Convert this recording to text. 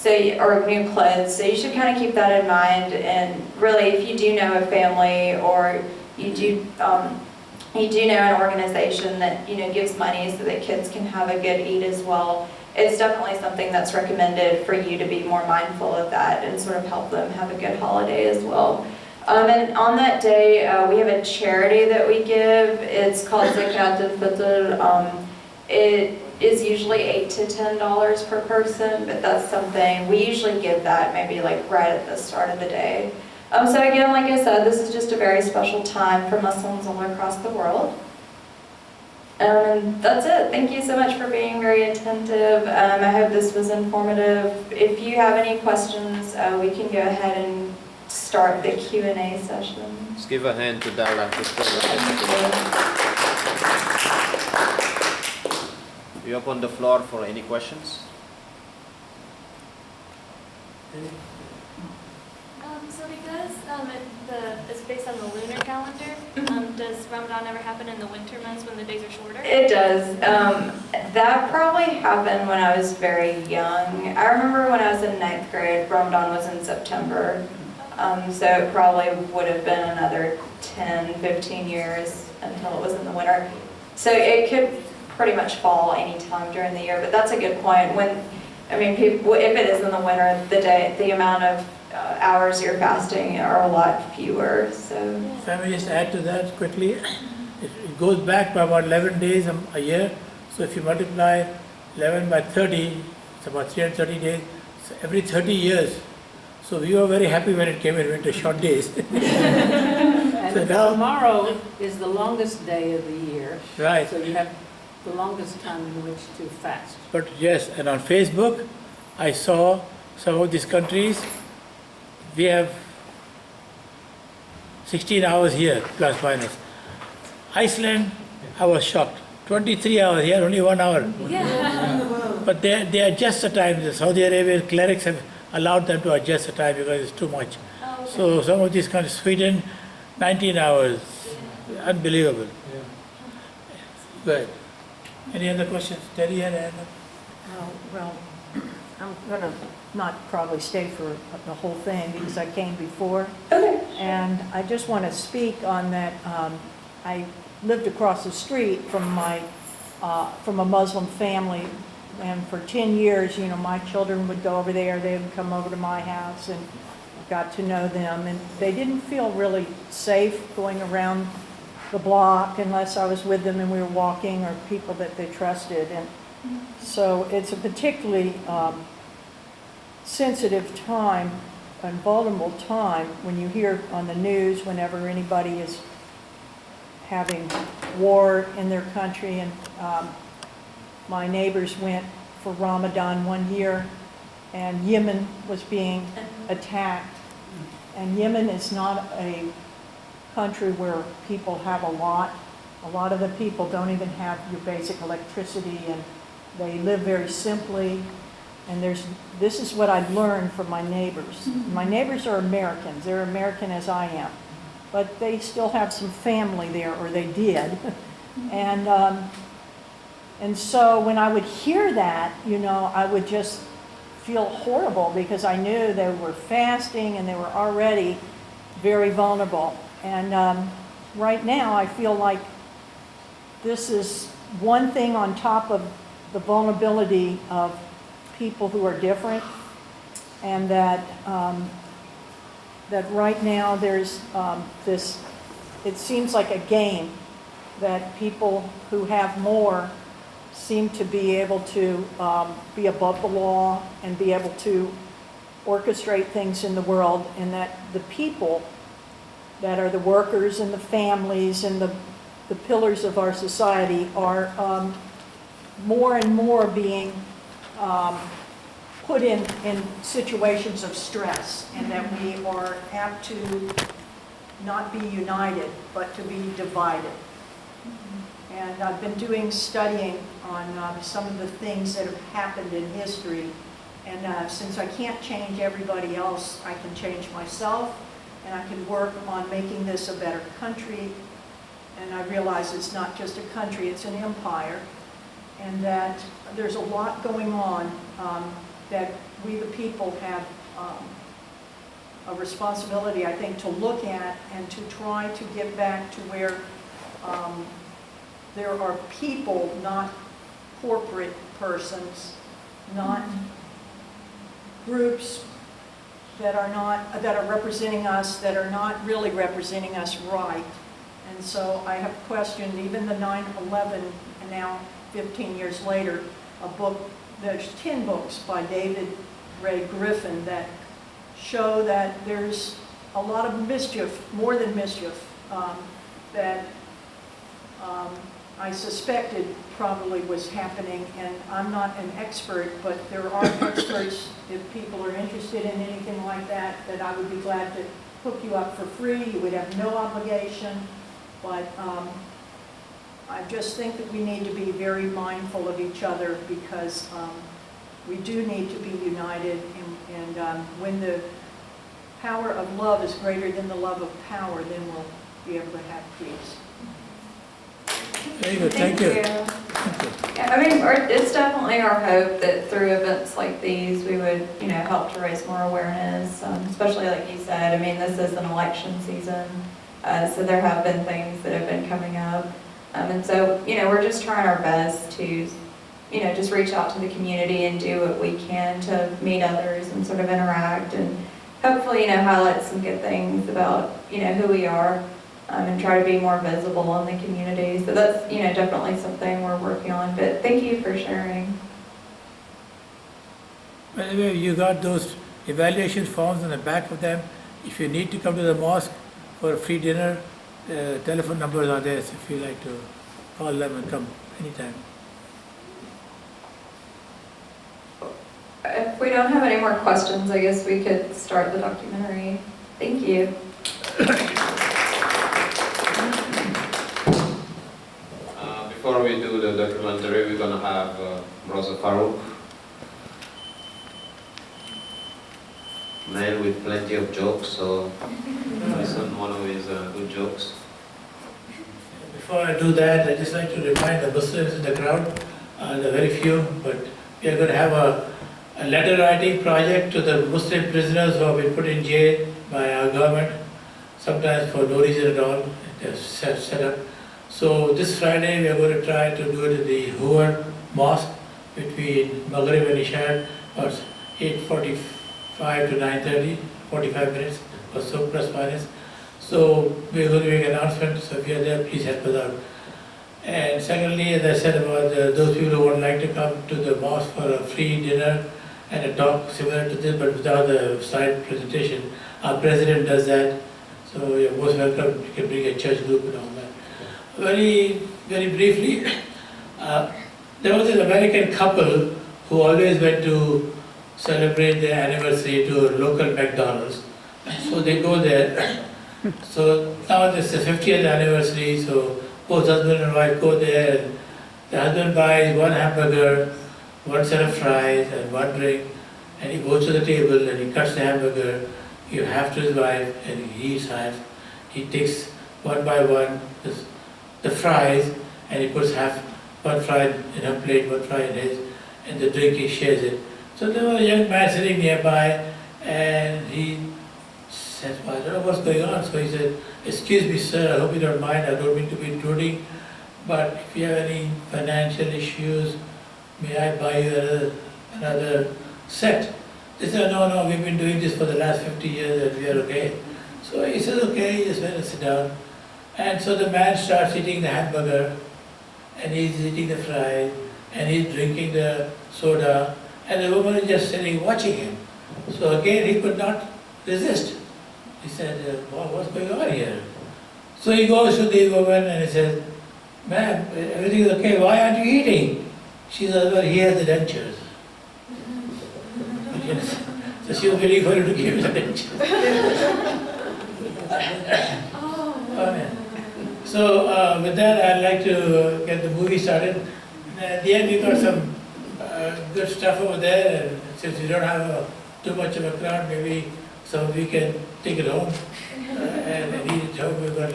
or new clothes. So you should kind of keep that in mind. And really, if you do know a family, or you do know an organization that gives money so that kids can have a good eat as well, it's definitely something that's recommended for you to be more mindful of that and sort of help them have a good holiday as well. And on that day, we have a charity that we give. It's called Zakat al-Fitr. It is usually $8 to $10 per person, but that's something, we usually give that maybe like right at the start of the day. So again, like I said, this is just a very special time for Muslims all across the world. And that's it. Thank you so much for being very attentive. I hope this was informative. If you have any questions, we can go ahead and start the Q&A session. Let's give a hand to Darla. You open the floor for any questions? So because it's based on the lunar calendar, does Ramadan ever happen in the winter months when the days are shorter? It does. That probably happened when I was very young. I remember when I was in 9th grade, Ramadan was in September. So it probably would have been another 10, 15 years until it was in the winter. So it could pretty much fall any time during the year, but that's a good point. People, if it is in the winter, the amount of hours you're fasting are a lot fewer. So if I may just add to that quickly, it goes back by about 11 days a year. So if you multiply 11 by 30, it's about 330 days. So every 30 years. So we were very happy when it came in winter, short days. And So now- tomorrow is the longest day of the year. Right. So you have the longest time in which to fast. But yes, and on Facebook, I saw some of these countries, we have 16 hours here, plus minus. Iceland, I was shocked. 23 hours here, only 1 hour. Yeah. But they adjust the time. The Saudi Arabian clerics have allowed them to adjust the time because it's too much. Oh, okay. So some of these countries, Sweden, 19 hours. Unbelievable. Good. Any other questions? Terry had a hand up. Well, I'm going to not probably stay for the whole thing because I came before. okay. And I just want to speak on that. I lived across the street from a Muslim family, and for 10 years, my children would go over there. They would come over to my house, and got to know them. And they didn't feel really safe going around the block unless I was with them and we were walking, or people that they trusted. And so it's a particularly sensitive time and vulnerable time when you hear on the news whenever anybody is having war in their country. And my neighbors went for Ramadan one year, and Yemen was being attacked. And Yemen is not a country where people have a lot. A lot of the people don't even have your basic electricity, and they live very simply. And this is what I've learned from my neighbors. My neighbors are Americans. They're American as I am. But they still have some family there, or they did. And so when I would hear that, I would just feel horrible, because I knew they were fasting and they were already very vulnerable. And right now I feel like this is one thing on top of the vulnerability of people who are different, and that right now there's this, it seems like a game that people who have more seem to be able to be above the law and be able to orchestrate things in the world, and that the people that are the workers and the families and the pillars of our society are more and more being put in situations of stress, and that we are apt to not be united, but to be divided. And I've been doing studying on some of the things that have happened in history, and since I can't change everybody else, I can change myself, and I can work on making this a better country. And I realize it's not just a country, it's an empire, and that there's a lot going on that we the people have a responsibility, I think, to look at and to try to get back to where there are people, not corporate persons, not groups that are representing us, that are not really representing us right. And so I have questioned even the 9/11, and now 15 years later, there's 10 books by David Ray Griffin that show that there's a lot of mischief, more than mischief, that I suspected probably was happening, and I'm not an expert, but there are experts, if people are interested in anything like that, that I would be glad to hook you up for free. You would have no obligation, but I just think that we need to be very mindful of each other, because we do need to be united, and when the power of love is greater than the love of power, then we'll be able to have peace. Very good, thank you. Yeah, I mean, it's definitely our hope that through events like these, we would, help to raise more awareness, especially like you said. I mean, this is an election season, so there have been things that have been coming up. And so, we're just trying our best to, just reach out to the community and do what we can to meet others and sort of interact and hopefully, highlight some good things about, who we are. And try to be more visible in the community. So that's, definitely something we're working on. But thank you for sharing. By the way, you got those evaluation forms on the back of them. If you need to come to the mosque for a free dinner, telephone numbers are there, so if you like to call them and come anytime. If we don't have any more questions, I guess we could start the documentary. Thank you. Before we do the documentary, we're gonna have Brother Farouk, man with plenty of jokes, so listen one of his good jokes. Before I do that, I'd just like to remind the Muslims in the crowd, there are very few, but we are going to have a letter writing project to the Muslim prisoners who have been put in jail by our government, sometimes for no reason at all. They're set up. So this Friday we are going to try to do it in the Hoover Mosque between Maghrib and Isha, or 8:45 to 9:30, 45 minutes or so, plus minus. So we are going to make an announcement, so if you are there, please help us out. And secondly, as I said about those people who would like to come to the mosque for a free dinner and a talk similar to this, but without the slide presentation, our president does that. So you're most welcome. You can bring a church group and all that. Very briefly, there was an American couple who always went to celebrate their anniversary to a local McDonald's. So they go there. So now this is the 50th anniversary, so both husband and wife go there. And the husband buys one hamburger, one set of fries, and one drink, and he goes to the table and he cuts the hamburger, gives half to his wife, and he eats half. He takes one by one the fries, and he puts one fry in her plate, one fry in his, and the drink he shares it. So there was a young man sitting nearby, and he says, well, I don't know what's going on. So he said, excuse me, sir, I hope you don't mind, I don't mean to be intruding, but if you have any financial issues, may I buy you another set? They said, no, we've been doing this for the last 50 years and we are okay. So he says, okay, he just went and sit down. And so the man starts eating the hamburger, and he's eating the fries, and he's drinking the soda, and the woman is just sitting watching him. So again, he could not resist. He said, well, what's going on here? So he goes to the woman and he says, ma'am, everything is okay, why aren't you eating? She says, well, he has the dentures. So she was waiting for him to give her the dentures. So with that, I'd like to get the movie started. And at the end, we got some good stuff over there, and since we don't have too much of a crowd, maybe some of you can take it home and eat it home. We've got